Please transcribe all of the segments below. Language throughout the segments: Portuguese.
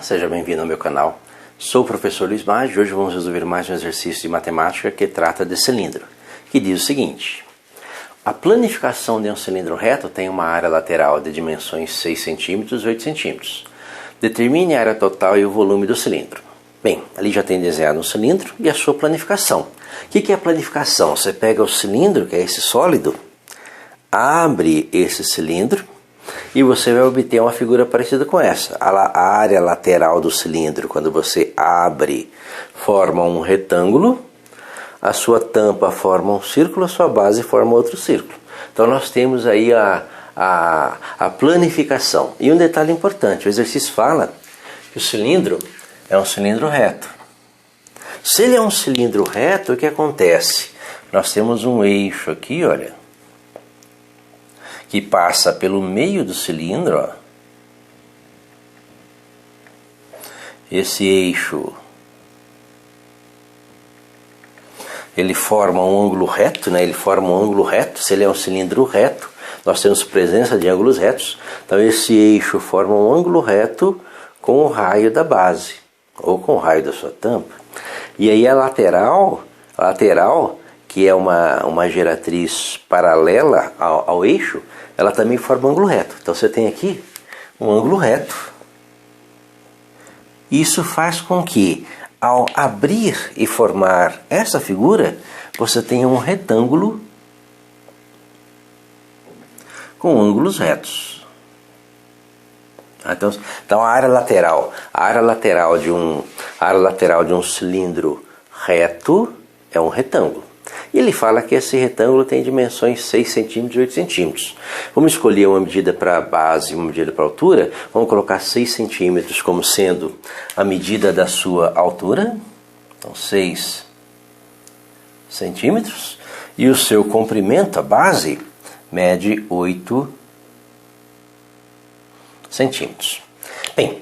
seja bem-vindo ao meu canal. Sou o professor Luiz Maggi e hoje vamos resolver mais um exercício de matemática que trata de cilindro, que diz o seguinte: a planificação de um cilindro reto tem uma área lateral de dimensões 6 cm e 8 cm. Determine a área total e o volume do cilindro. Bem, ali já tem desenhado um cilindro e a sua planificação. O que é a planificação? Você pega o cilindro, que é esse sólido, abre esse cilindro e você vai obter uma figura parecida com essa. A área lateral do cilindro, quando você abre, forma um retângulo, a sua tampa forma um círculo, a sua base forma outro círculo. Então nós temos aí a planificação. E um detalhe importante, o exercício fala que o cilindro é um cilindro reto. Se ele é um cilindro reto, o que acontece? Nós temos um eixo aqui, olha, que passa pelo meio do cilindro, ó. Esse eixo, ele forma um ângulo reto, né? Ele forma um ângulo reto. Se ele é um cilindro reto, nós temos presença de ângulos retos. Então esse eixo forma um ângulo reto com o raio da base, ou com o raio da sua tampa. E aí a lateral, que é uma geratriz paralela ao eixo, ela também forma um ângulo reto. Então você tem aqui um ângulo reto. Isso faz com que, ao abrir e formar essa figura, você tenha um retângulo com ângulos retos. Então a área lateral de um cilindro reto é um retângulo. E ele fala que esse retângulo tem dimensões 6 cm e 8 cm. Vamos escolher uma medida para a base e uma medida para a altura. Vamos colocar 6 cm como sendo a medida da sua altura. Então 6 centímetros. E o seu comprimento, a base, mede 8 centímetros. Bem, o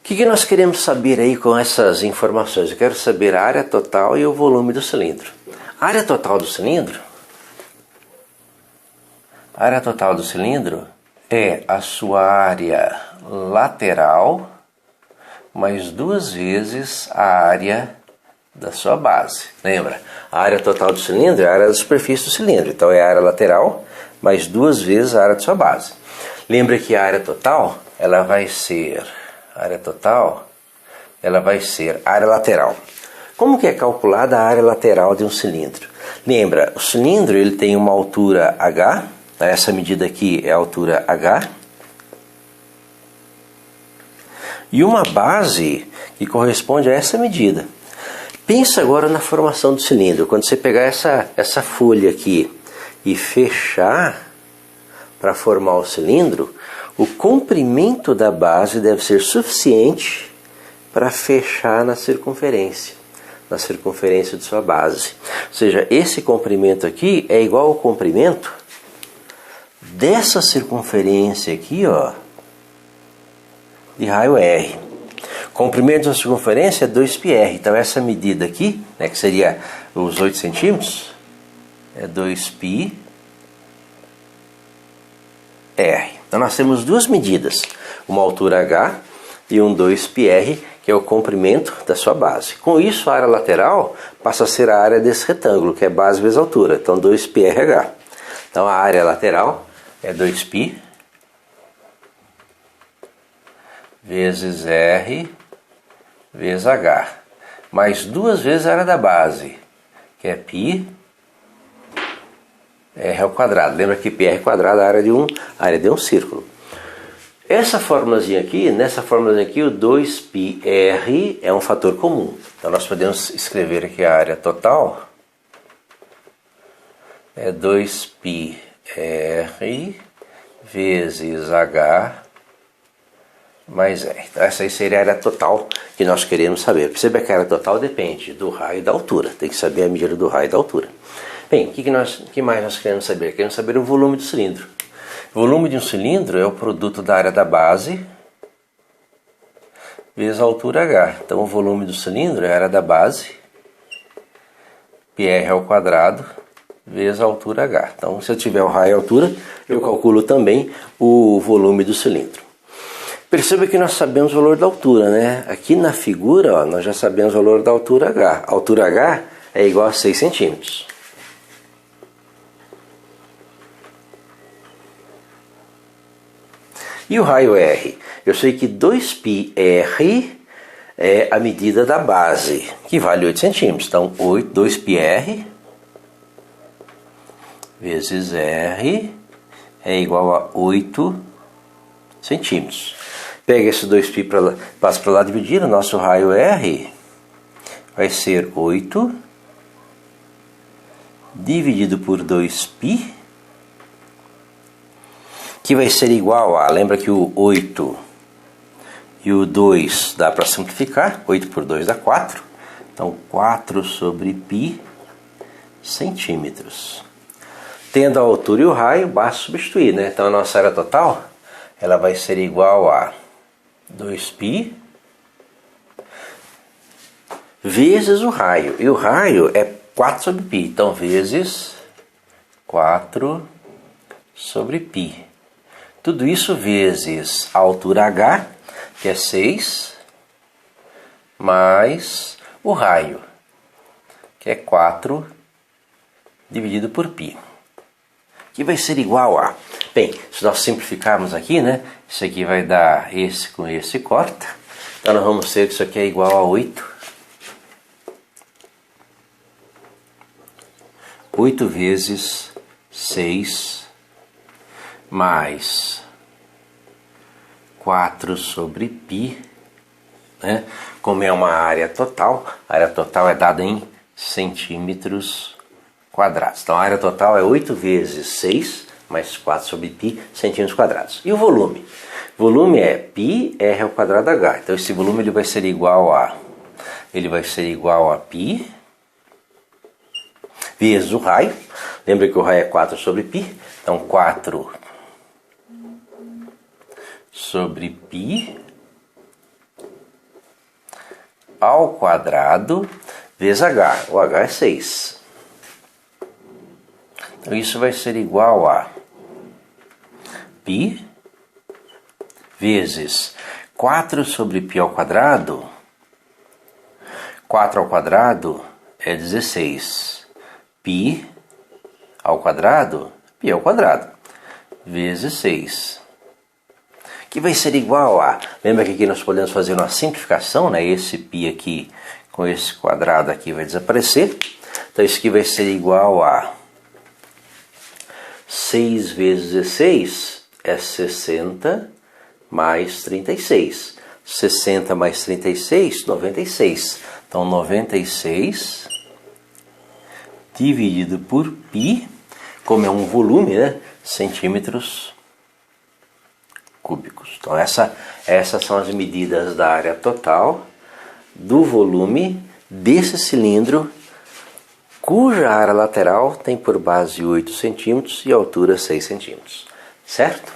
que nós queremos saber aí com essas informações? Eu quero saber a área total e o volume do cilindro. A área total do cilindro é a sua área lateral mais 2 vezes a área da sua base. Lembra? A área total do cilindro é a área da superfície do cilindro. Então é a área lateral mais 2 vezes a área da sua base. Lembra que a área total ela vai ser área lateral. Como que é calculada a área lateral de um cilindro? Lembra, o cilindro ele tem uma altura h, essa medida aqui é a altura h, e uma base que corresponde a essa medida. Pensa agora na formação do cilindro. Quando você pegar essa folha aqui e fechar para formar o cilindro, o comprimento da base deve ser suficiente para fechar na circunferência de sua base. Ou seja, esse comprimento aqui é igual ao comprimento dessa circunferência aqui, ó, de raio R. Comprimento da circunferência é 2πr. Então essa medida aqui, né, que seria os 8 centímetros, é 2πr. Então nós temos duas medidas, uma altura h e um 2πr, que é o comprimento da sua base. Com isso, a área lateral passa a ser a área desse retângulo, que é base vezes altura. Então 2πrh. Então a área lateral é 2π vezes r vezes h, mais 2 vezes a área da base, que é π r ao quadrado. Lembra que πr é quadrado, a área de um círculo. Nessa formulazinha aqui, o 2πr é um fator comum. Então nós podemos escrever aqui a área total é 2πr vezes h mais r. Então essa aí seria a área total que nós queremos saber. Perceba que a área total depende do raio e da altura. Tem que saber a medida do raio e da altura. Bem, o que mais nós queremos saber? Queremos saber o volume do cilindro. O volume de um cilindro é o produto da área da base vezes a altura h. Então o volume do cilindro é a área da base, πr ao quadrado, vezes a altura h. Então se eu tiver o raio e a altura, eu calculo também o volume do cilindro. Perceba que nós sabemos o valor da altura, né? Aqui na figura, ó, nós já sabemos o valor da altura H. A altura H é igual a 6 centímetros. E o raio R? Eu sei que 2πr é a medida da base, que vale 8 centímetros. Então, 2πr vezes R é igual a 8 centímetros. Pega esse 2π, passa para lá dividir, o nosso raio R vai ser 8 dividido por 2π, que vai ser igual a, lembra que o 8 e o 2 dá para simplificar, 8 por 2 dá 4, então 4 sobre π centímetros. Tendo a altura e o raio, basta substituir, né? Então a nossa área total ela vai ser igual a 2π vezes o raio. E o raio é 4 sobre π, então vezes 4 sobre π. Tudo isso vezes a altura H, que é 6, mais o raio, que é 4 dividido por π, que vai ser igual a... Bem, se nós simplificarmos aqui, né? Isso aqui vai dar esse com esse corta. Então nós vamos ter que isso aqui é igual a 8. 8 vezes 6 mais 4 sobre π, né? Como é uma área total, a área total é dada em centímetros quadrados. Então a área total é 8 vezes 6 mais 4 sobre π centímetros quadrados. E o volume? O volume é π r ao quadrado h. Então esse volume ele vai ser igual a π vezes o raio. Lembra que o raio é 4 sobre π. Então 4 sobre π ao quadrado vezes h. O h é 6. Então isso vai ser igual a π vezes 4 sobre π ao quadrado. 4 ao quadrado é 16. Π ao quadrado, π ao quadrado, vezes 6. Que vai ser igual a... Lembra que aqui nós podemos fazer uma simplificação, né? Esse π aqui com esse quadrado aqui vai desaparecer. Então isso aqui vai ser igual a 6 vezes 16 é 60 mais 36. 60 mais 36, 96. Então 96 dividido por π, como é um volume, né? Centímetros cúbicos. Então essas são as medidas da área total do volume desse cilindro, cuja área lateral tem por base 8 centímetros e altura 6 centímetros. Certo?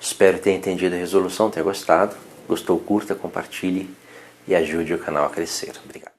Espero ter entendido a resolução, ter gostado. Gostou, curta, compartilhe e ajude o canal a crescer. Obrigado.